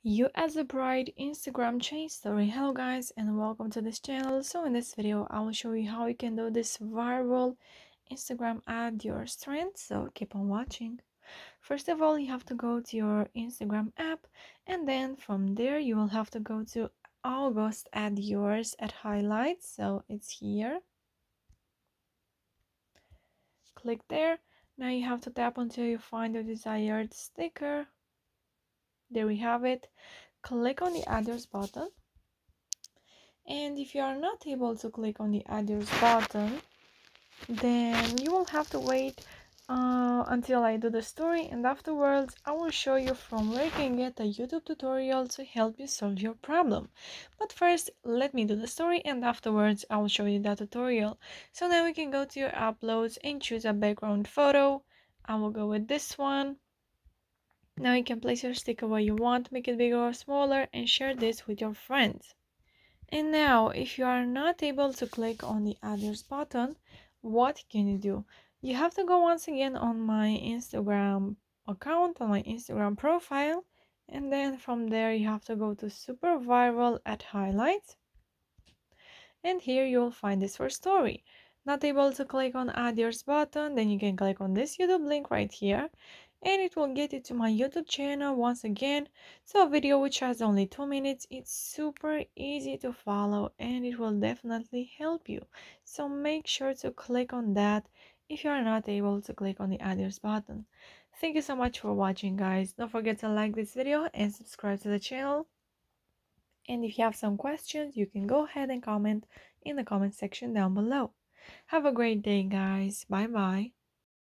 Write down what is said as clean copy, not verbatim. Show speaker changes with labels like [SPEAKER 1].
[SPEAKER 1] You as a bride Instagram change story. Hello guys and welcome to this channel. So in this video I will show you how you can do this viral Instagram ad your strength. So keep on watching. First of all, you have to go to your Instagram app, and then from there you will have to go to August add yours at highlights. So it's here. Click there. Now you have to tap until you find the desired sticker. There we have it. Click on the others button. And if you are not able to click on the others button, then you will have to wait until I do the story, and afterwards I will show you from where you can get a YouTube tutorial to help you solve your problem. But first, let me do the story, and afterwards I will show you that tutorial. So now we can go to your uploads and choose a background photo. I will go with this one. Now you can place your sticker where you want, make it bigger or smaller, and share this with your friends. And now, if you are not able to click on the others button, what can you do? You have to go once again on my Instagram account, on my Instagram profile, and then from there you have to go to super viral at highlights, and here you will find this for story. Not able to click on others button, then you can click on this YouTube link right here, and it will get you to my YouTube channel once again. So a video which has only 2 minutes. It's super easy to follow and it will definitely help you. So make sure to click on that if you are not able to click on the others button. Thank you so much for watching, guys. Don't forget to like this video and subscribe to the channel. And if you have some questions, you can go ahead and comment in the comment section down below. Have a great day, guys. Bye bye.